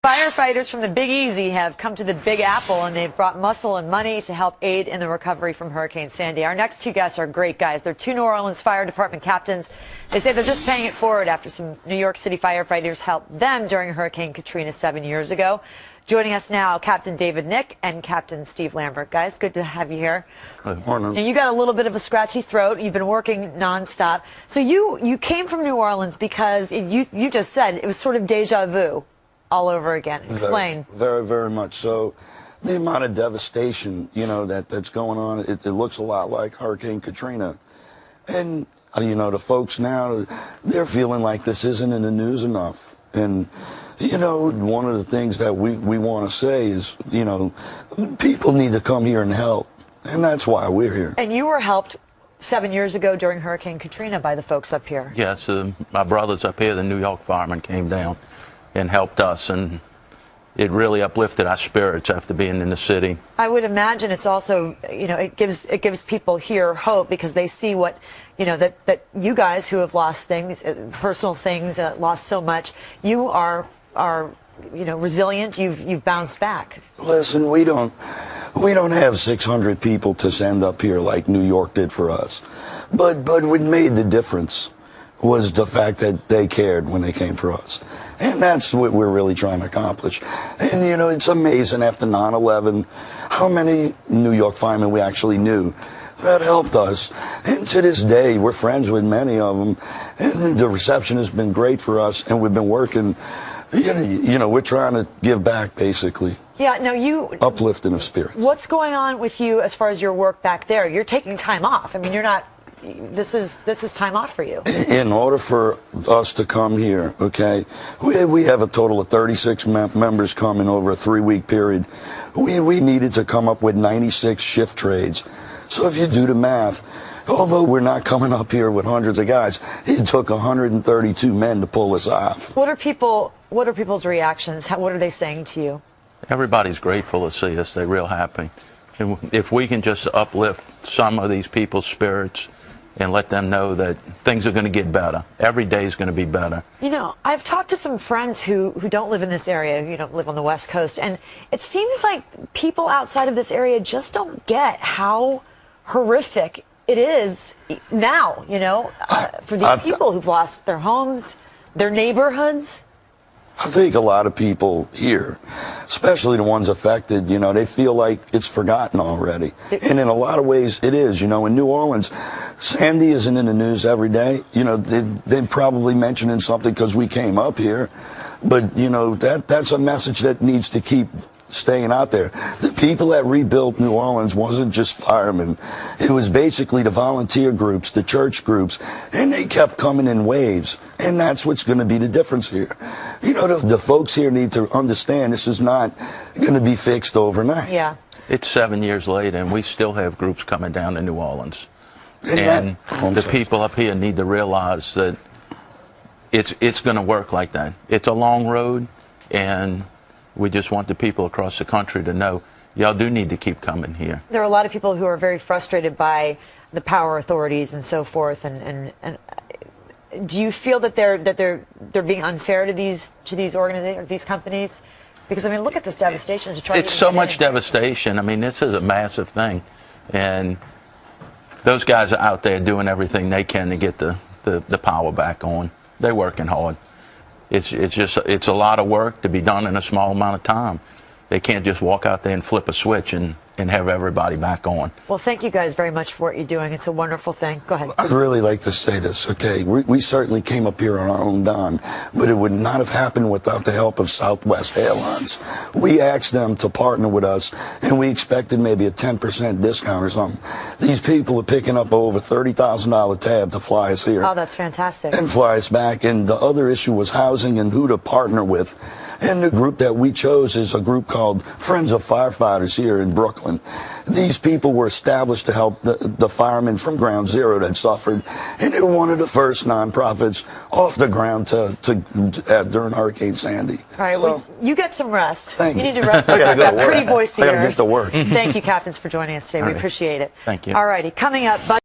Firefighters from the Big Easy have come to the Big Apple, and they've brought muscle and money to help aid in the recovery from Hurricane Sandy. Our next two guests are great guys. They're two New Orleans Fire Department captains. They say they're just paying it forward after some New York City firefighters helped them during Hurricane Katrina 7 years ago. Joining us now, Captain David Nick and Captain Steve Lambert. Guys, good to have you here. Good morning. And you got a little bit of a scratchy throat. You've been working nonstop. So you came from New Orleans because you just said it was sort of deja vu all over again. Explain. Very, very much so. The amount of devastation, that's going on, it looks a lot like Hurricane Katrina. And, the folks now, they're feeling like this isn't in the news enough. And, one of the things that we want to say is, people need to come here and help. And that's why we're here. And you were helped 7 years ago during Hurricane Katrina by the folks up here. Yes, my brothers up here, the New York firemen, came down and helped us, and it really uplifted our spirits after being in the city. I would imagine it's also, it gives people here hope, because they see what, that you guys who have lost things, personal things, lost so much, you are resilient. You've bounced back. Listen, we don't have 600 people to send up here like New York did for us, but what made the difference was the fact that they cared when they came for us. And that's what we're really trying to accomplish. And, it's amazing after 9/11 how many New York firemen we actually knew that helped us. And to this day, we're friends with many of them. And the reception has been great for us, and we've been working, we're trying to give back, basically. Yeah, now uplifting of spirits. What's going on with you as far as your work back there? You're taking time off. I mean, you're not... This is time off for you. In order for us to come here, okay, we have a total of 36 members coming over a 3-week period. We needed to come up with 96 shift trades. So if you do the math, although we're not coming up here with hundreds of guys, it took 132 men to pull us off. What are people's reactions? What are they saying to you? Everybody's grateful to see us. They're real happy. And if we can just uplift some of these people's spirits and let them know that things are going to get better. Every day is going to be better. I've talked to some friends who don't live in this area, live on the West Coast, and it seems like people outside of this area just don't get how horrific it is now, for these people who've lost their homes, their neighborhoods. I think a lot of people here, especially the ones affected, they feel like it's forgotten already. And in a lot of ways, it is. In New Orleans, Sandy isn't in the news every day. They're probably mentioning something because we came up here. But, that's a message that needs to keep staying out there. The people that rebuilt New Orleans wasn't just firemen. It was basically the volunteer groups, the church groups, and they kept coming in waves. And that's what's going to be the difference here. The folks here need to understand this is not going to be fixed overnight. Yeah. It's 7 years later, and we still have groups coming down to New Orleans. And the people up here need to realize that it's going to work like that. It's a long road, and we just want the people across the country to know y'all do need to keep coming here. There are a lot of people who are very frustrated by the power authorities and so forth. And do you feel that they're being unfair to these organizations, or these companies? Because look at this devastation to try. It's so much devastation. This is a massive thing, and those guys are out there doing everything they can to get the power back on. They're working hard. It's a lot of work to be done in a small amount of time. They can't just walk out there and flip a switch and have everybody back on. Well, thank you guys very much for what you're doing. It's a wonderful thing. Go ahead. I'd really like to say this, okay? We certainly came up here on our own dime, but it would not have happened without the help of Southwest Airlines. We asked them to partner with us, and we expected maybe a 10% discount or something. These people are picking up over $30,000 tab to fly us here. Oh, that's fantastic. And fly us back. And the other issue was housing and who to partner with. And the group that we chose is a group called Friends of Firefighters here in Brooklyn. These people were established to help the firemen from ground zero that suffered, and they were one of the first nonprofits off the ground during Hurricane Sandy. All right, well, you get some rest. Thank you. You need to rest. I've got pretty voice to I got to get to work. Thank you, captains, for joining us today. We appreciate it. Thank you. All righty, coming up.